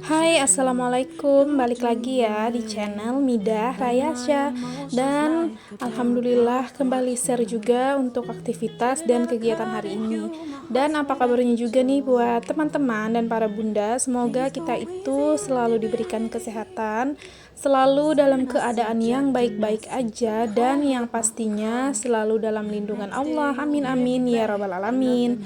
Hai, assalamualaikum. Balik lagi ya di channel Midah Rayasya. Dan alhamdulillah kembali share juga untuk aktivitas dan kegiatan hari ini. Dan apa kabarnya juga nih buat teman-teman dan para bunda. Semoga kita itu selalu diberikan kesehatan, selalu dalam keadaan yang baik-baik aja, dan yang pastinya selalu dalam lindungan Allah. Amin amin ya rabbal alamin.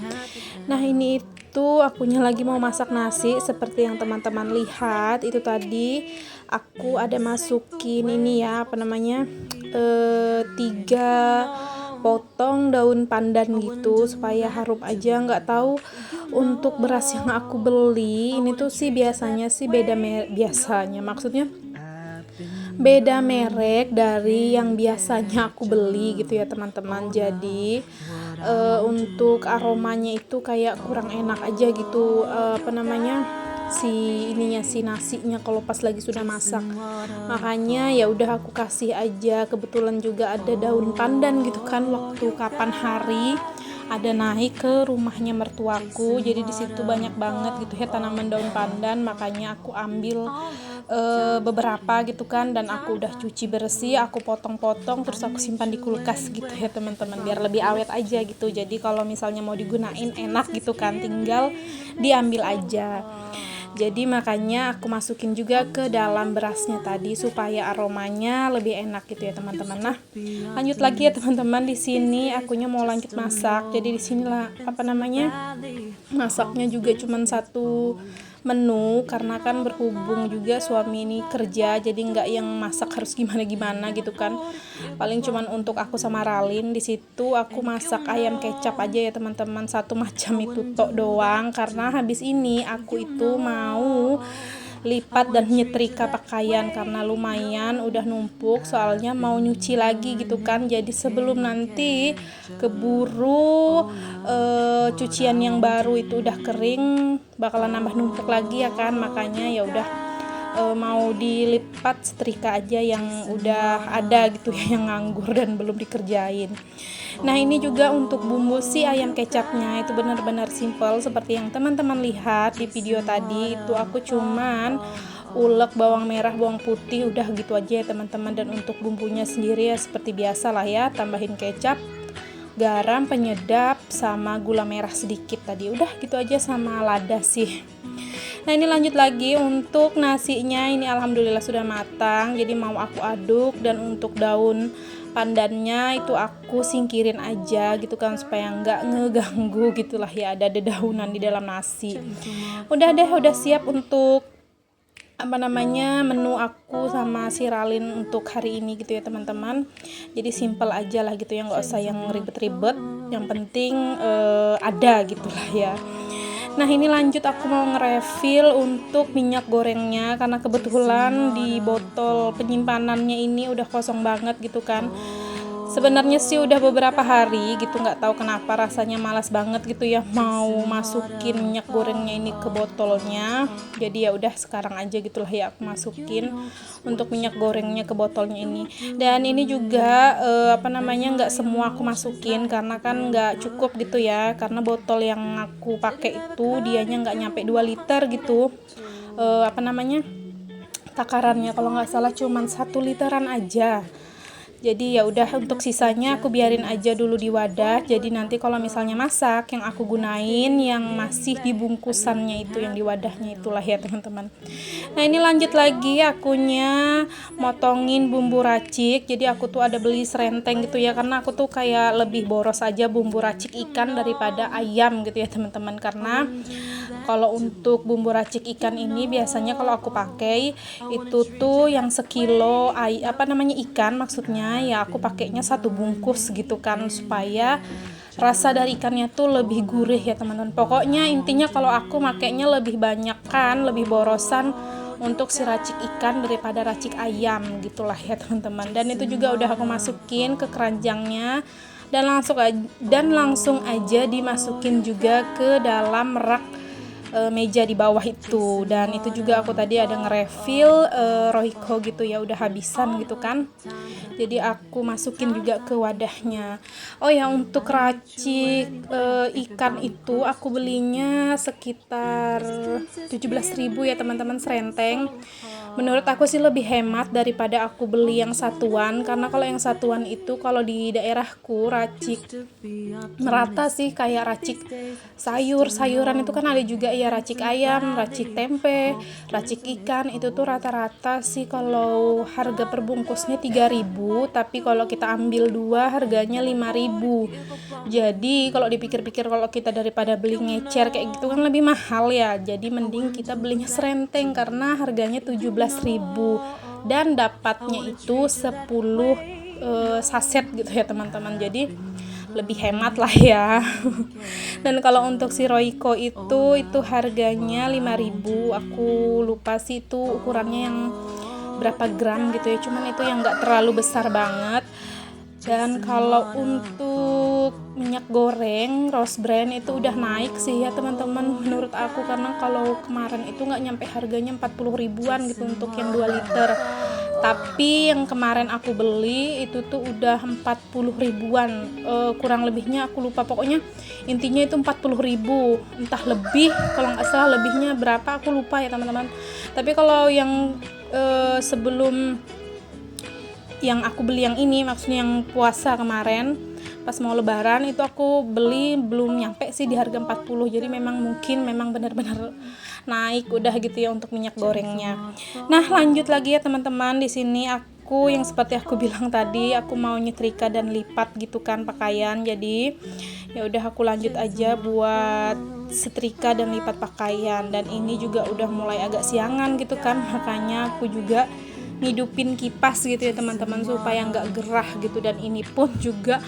Nah, ini itu akunya lagi mau masak nasi seperti yang teman-teman lihat itu tadi. Aku ada masukin ini ya, apa namanya, 3 potong daun pandan gitu supaya harum aja. Nggak tahu untuk beras yang aku beli ini tuh sih biasanya sih biasanya maksudnya beda merek dari yang biasanya aku beli gitu ya teman-teman. Jadi untuk aromanya itu kayak kurang enak aja gitu, apa namanya, si nasinya kalau pas lagi sudah masak. Makanya ya udah aku kasih aja. Kebetulan juga ada daun pandan gitu kan, waktu kapan hari ada naik ke rumahnya mertuaku, jadi di situ banyak banget gitu ya tanaman daun pandan. Makanya aku ambil beberapa gitu kan, dan aku udah cuci bersih, aku potong-potong, terus aku simpan di kulkas gitu ya teman-teman, biar lebih awet aja gitu. Jadi kalau misalnya mau digunain enak gitu kan, tinggal diambil aja. Jadi makanya aku masukin juga ke dalam berasnya tadi supaya aromanya lebih enak gitu ya teman-teman. Nah, lanjut lagi ya teman-teman, di sini akunya mau lanjut masak. Jadi di sinilah apa namanya, masaknya juga cuman satu menu karena kan berhubung juga suami ini kerja, jadi nggak yang masak harus gimana-gimana gitu kan. Paling cuman untuk aku sama Ralin. Di situ aku masak ayam kecap aja ya teman-teman, satu macam itu tok doang, karena habis ini aku itu mau lipat dan nyetrika pakaian karena lumayan udah numpuk, soalnya mau nyuci lagi gitu kan. Jadi sebelum nanti keburu cucian yang baru itu udah kering bakalan nambah numpuk lagi ya kan. Makanya ya udah mau dilipat setrika aja yang udah ada gitu ya, yang nganggur dan belum dikerjain. Nah, ini juga untuk bumbu si ayam kecapnya itu benar-benar simple seperti yang teman-teman lihat di video tadi. Itu aku cuman ulek bawang merah, bawang putih, udah gitu aja ya teman-teman. Dan untuk bumbunya sendiri ya seperti biasa lah ya, tambahin kecap, garam, penyedap, sama gula merah sedikit tadi. Udah gitu aja, sama lada sih. Nah, ini lanjut lagi untuk nasinya. Ini alhamdulillah sudah matang, jadi mau aku aduk. Dan untuk daun pandannya itu aku singkirin aja gitu kan, supaya nggak ngeganggu gitulah ya, ada dedaunan di dalam nasi. Udah deh, udah siap untuk apa namanya, menu aku sama si Ralin untuk hari ini gitu ya teman-teman. Jadi simple aja lah gitu ya, nggak usah yang ribet-ribet, yang penting ada gitulah ya. Nah, ini lanjut aku mau nge-refill untuk minyak gorengnya, karena kebetulan di botol penyimpanannya ini udah kosong banget gitu kan. Sebenarnya sih udah beberapa hari gitu, nggak tahu kenapa rasanya malas banget gitu ya mau masukin minyak gorengnya ini ke botolnya. Jadi ya udah sekarang aja gitulah ya aku masukin untuk minyak gorengnya ke botolnya ini. Dan ini juga apa namanya, nggak semua aku masukin karena kan nggak cukup gitu ya, karena botol yang aku pakai itu dianya nggak nyampe 2 liter gitu. Apa namanya, takarannya kalau nggak salah cuman 1 literan aja. Jadi ya udah, untuk sisanya aku biarin aja dulu di wadah. Jadi nanti kalau misalnya masak, yang aku gunain yang masih di bungkusannya itu, yang di wadahnya itulah ya teman-teman. Nah, ini lanjut lagi akunya motongin bumbu racik. Jadi aku tuh ada beli serenteng gitu ya, karena aku tuh kayak lebih boros aja bumbu racik ikan daripada ayam gitu ya teman-teman. Karena kalau untuk bumbu racik ikan ini biasanya kalau aku pakai itu tuh yang sekilo apa namanya, ikan maksudnya ya, aku pakainya 1 bungkus gitu kan, supaya rasa dari ikannya tuh lebih gurih ya teman-teman. Pokoknya intinya kalau aku makainya lebih banyak kan, lebih borosan untuk si racik ikan daripada racik ayam gitulah ya teman-teman. Dan itu juga udah aku masukin ke keranjangnya, dan langsung aja dimasukin juga ke dalam rak meja di bawah itu. Dan itu juga aku tadi ada nge-refill Royco gitu ya, udah habisan gitu kan, jadi aku masukin juga ke wadahnya. Oh ya, untuk racik ikan itu aku belinya sekitar 17.000 ya teman-teman, serenteng. Menurut aku sih lebih hemat daripada aku beli yang satuan, karena kalau yang satuan itu kalau di daerahku racik merata sih, kayak racik sayuran itu kan ada juga ya, racik ayam, racik tempe, racik ikan, itu tuh rata-rata sih kalau harga perbungkusnya 3.000, tapi kalau kita ambil dua harganya 5.000. Jadi kalau dipikir-pikir, kalau kita daripada beli ngecer kayak gitu kan lebih mahal ya, jadi mending kita belinya serenteng karena harganya 17.000 dan dapatnya itu 10 saset gitu ya teman-teman, jadi lebih hemat lah ya. Dan kalau untuk si Royco itu harganya 5.000, aku lupa sih itu ukurannya yang berapa gram gitu ya, cuman itu yang enggak terlalu besar banget. Dan kalau untuk minyak goreng Rose Brand itu udah naik sih ya teman-teman menurut aku, karena kalau kemarin itu nggak nyampe harganya 40 ribuan gitu untuk yang 2 liter, tapi yang kemarin aku beli itu tuh udah 40 ribuan, kurang lebihnya aku lupa, pokoknya intinya itu 40 ribu, entah lebih, kalau nggak salah lebihnya berapa aku lupa ya teman-teman. Tapi kalau yang sebelum yang aku beli yang ini, maksudnya yang puasa kemarin pas mau lebaran itu aku beli belum nyampe sih di harga 40, jadi memang mungkin memang benar-benar naik udah gitu ya untuk minyak gorengnya. Nah lanjut lagi ya teman-teman, di sini aku yang seperti aku bilang tadi, aku mau nyetrika dan lipat gitu kan pakaian, jadi ya udah aku lanjut aja buat setrika dan lipat pakaian. Dan ini juga udah mulai agak siangan gitu kan, makanya aku juga ngidupin kipas gitu ya teman-teman supaya nggak gerah gitu. Dan ini pun juga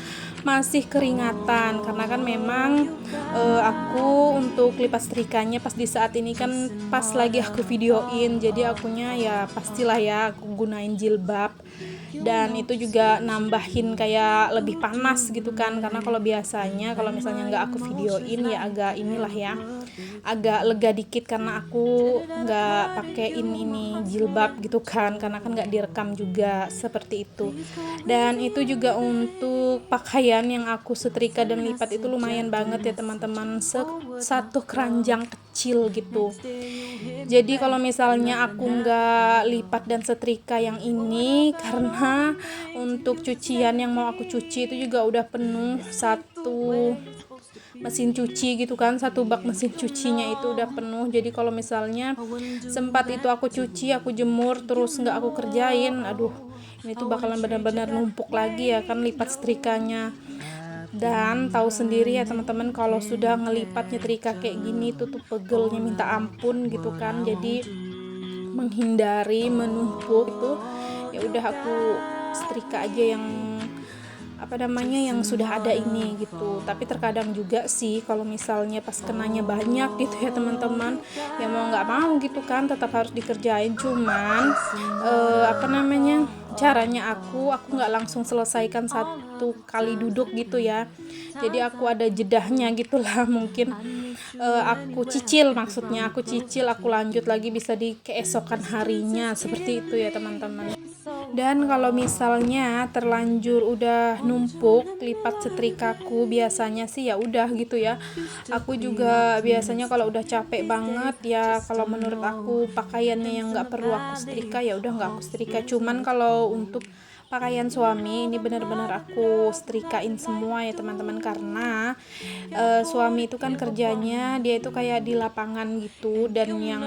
masih keringatan karena kan memang aku untuk lipat setrikanya pas di saat ini kan pas lagi aku videoin, jadi akunya ya pastilah ya aku gunain jilbab, dan itu juga nambahin kayak lebih panas gitu kan, karena kalau biasanya kalau misalnya nggak aku videoin ya agak inilah ya, agak lega dikit karena aku nggak pakein ini jilbab gitu kan, karena kan nggak direkam juga seperti itu. Dan itu juga untuk pakaian yang aku setrika dan lipat itu lumayan banget ya teman-teman, satu keranjang kecil gitu. Jadi kalau misalnya aku nggak lipat dan setrika yang ini, karena untuk cucian yang mau aku cuci itu juga udah penuh satu mesin cuci gitu kan, satu bak mesin cucinya itu udah penuh. Jadi kalau misalnya sempat itu aku cuci, aku jemur terus nggak aku kerjain, aduh ini tuh bakalan benar-benar numpuk lagi ya kan lipat setrikanya. Dan tahu sendiri ya teman-teman, kalau sudah ngelipat nyetrika kayak gini tuh pegelnya minta ampun gitu kan, jadi menghindari menumpuk itu ya udah aku setrika aja yang yang sudah ada ini gitu. Tapi terkadang juga sih kalau misalnya pas kenanya banyak gitu ya teman-teman, ya mau nggak mau gitu kan tetap harus dikerjain. Cuman caranya aku nggak langsung selesaikan satu kali duduk gitu ya, jadi aku ada jedahnya gitulah. Mungkin aku cicil, maksudnya aku cicil, aku lanjut lagi bisa di keesokan harinya, seperti itu ya teman-teman. Dan kalau misalnya terlanjur udah numpuk lipat setrikaku, biasanya sih ya udah gitu ya. Aku juga biasanya kalau udah capek banget ya, kalau menurut aku pakaiannya yang nggak perlu aku setrika ya udah nggak aku setrika. Cuman kalau untuk pakaian suami ini benar-benar aku setrikain semua ya teman-teman, karena suami itu kan kerjanya dia itu kayak di lapangan gitu, dan yang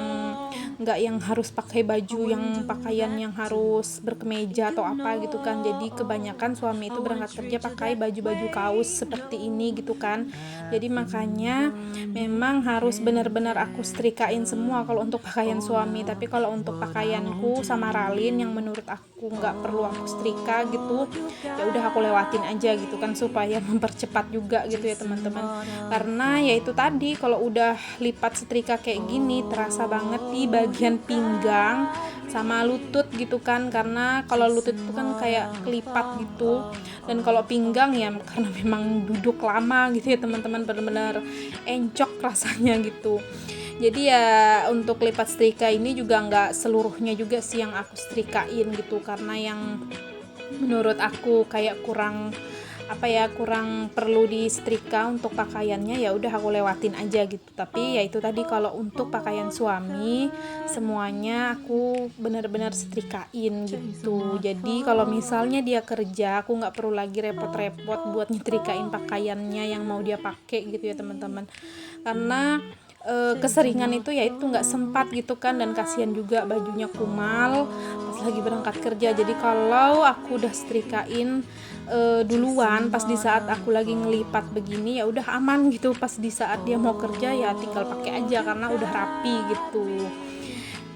nggak yang harus pakai baju yang pakaian yang harus berkemeja atau apa gitu kan. Jadi kebanyakan suami itu berangkat kerja pakai baju-baju kaos seperti ini gitu kan, jadi makanya memang harus benar-benar aku setrikain semua kalau untuk pakaian suami. Tapi kalau untuk pakaianku sama Ralin yang menurut aku nggak perlu aku setrika gitu, ya udah aku lewatin aja gitu kan, supaya mempercepat juga gitu ya teman-teman. Karena ya itu tadi, kalau udah lipat setrika kayak gini terasa banget di bagian pinggang sama lutut gitu kan, karena kalau lutut itu kan kayak kelipat gitu, dan kalau pinggang ya karena memang duduk lama gitu ya teman-teman, benar-benar encok rasanya gitu. Jadi ya untuk lipat setrika ini juga nggak seluruhnya juga sih yang aku setrikain gitu, karena yang menurut aku kayak kurang kurang perlu disetrika untuk pakaiannya, ya udah aku lewatin aja gitu. Tapi ya itu tadi, kalau untuk pakaian suami semuanya aku benar-benar setrikain gitu. Jadi kalau misalnya dia kerja, aku nggak perlu lagi repot-repot buat nyetrikain pakaiannya yang mau dia pakai gitu ya teman-teman, karena keseringan itu ya itu nggak sempat gitu kan, dan kasihan juga bajunya kumal pas lagi berangkat kerja. Jadi kalau aku udah setrikain duluan pas di saat aku lagi ngelipat begini, ya udah aman gitu, pas di saat dia mau kerja ya tinggal pakai aja karena udah rapi gitu.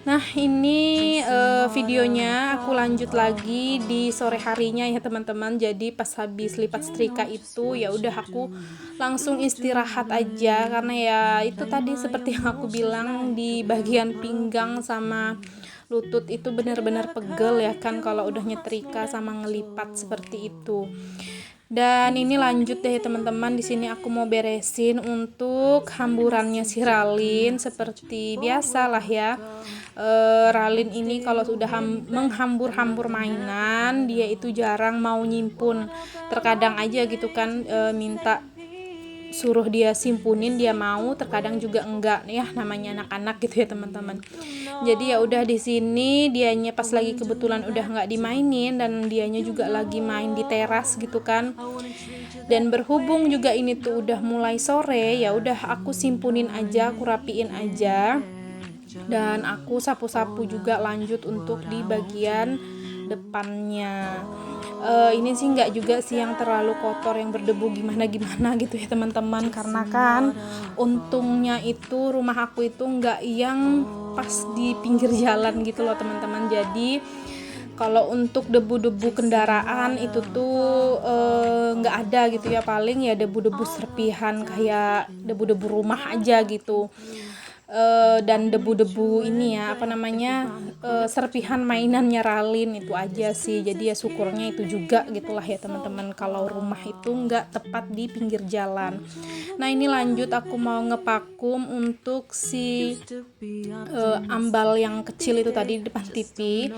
Nah ini videonya aku lanjut lagi di sore harinya ya teman-teman. Jadi pas habis lipat setrika itu ya udah aku langsung istirahat aja, karena ya itu tadi seperti yang aku bilang, di bagian pinggang sama lutut itu benar-benar pegel ya kan kalau udah nyetrika sama ngelipat seperti itu. Dan ini lanjut deh teman-teman, di sini aku mau beresin untuk hamburannya si Ralin. Seperti biasa lah ya, Ralin ini kalau sudah menghambur-hambur mainan, dia itu jarang mau nyimpun. Terkadang aja gitu kan minta suruh dia simpunin, dia mau, terkadang juga enggak ya, namanya anak-anak gitu ya teman-teman. Jadi ya udah di sini dianya pas lagi kebetulan udah nggak dimainin, dan dianya juga lagi main di teras gitu kan. Dan berhubung juga ini tuh udah mulai sore, ya udah aku simpunin aja, aku rapiin aja, dan aku sapu-sapu juga lanjut untuk di bagian depannya. Ini sih nggak juga sih yang terlalu kotor, yang berdebu gimana gitu ya teman-teman, karena kan untungnya itu rumah aku itu nggak yang pas di pinggir jalan gitu loh teman-teman. Jadi kalau untuk debu-debu kendaraan itu tuh nggak ada gitu ya, paling ya debu-debu serpihan kayak debu-debu rumah aja gitu. Dan debu-debu ini ya serpihan mainannya Ralin itu aja sih. Jadi ya syukurnya itu juga gitulah ya teman-teman, kalau rumah itu nggak tepat di pinggir jalan. Nah ini lanjut aku mau ngevakum untuk si ambal yang kecil itu tadi di depan TV.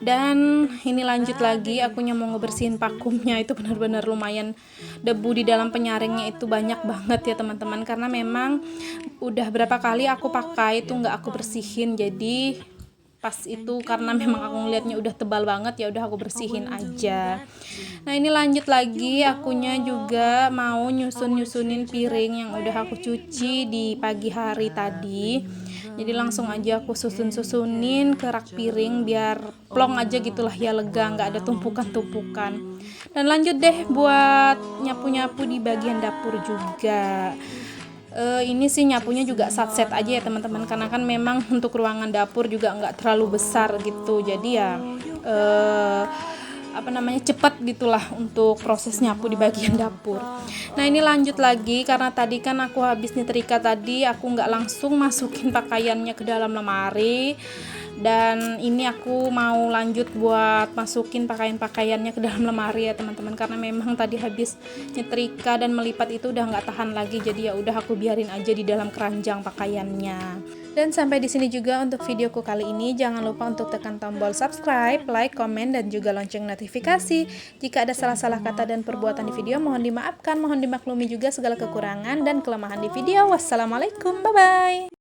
Dan ini lanjut lagi akunya mau ngebersihin vakumnya. Itu benar-benar lumayan, debu di dalam penyaringnya itu banyak banget ya teman-teman, karena memang udah berapa kali aku pakai itu nggak aku bersihin. Jadi pas itu karena memang aku ngeliatnya udah tebal banget, ya udah aku bersihin aja. Nah ini lanjut lagi, akunya juga mau nyusunin piring yang udah aku cuci di pagi hari tadi. Jadi langsung aja aku susunin ke rak piring biar plong aja gitulah ya, lega, nggak ada tumpukan-tumpukan. Dan lanjut deh buat nyapu-nyapu di bagian dapur juga. Ini sih nyapunya juga satset aja ya teman-teman, karena kan memang untuk ruangan dapur juga nggak terlalu besar gitu. Jadi ya cepat gitulah untuk proses nyapu di bagian dapur. Nah ini lanjut lagi, karena tadi kan aku habis nyetrika tadi, aku nggak langsung masukin pakaiannya ke dalam lemari. Dan ini aku mau lanjut buat masukin pakaiannya ke dalam lemari ya teman-teman, karena memang tadi habis nyetrika dan melipat itu udah nggak tahan lagi. Jadi ya udah aku biarin aja di dalam keranjang pakaiannya. Dan sampai di sini juga untuk videoku kali ini. Jangan lupa untuk tekan tombol subscribe, like, komen, dan juga lonceng notifikasi. Jika ada salah-salah kata dan perbuatan di video, mohon dimaafkan, mohon dimaklumi juga segala kekurangan dan kelemahan di video. Wassalamualaikum, bye-bye.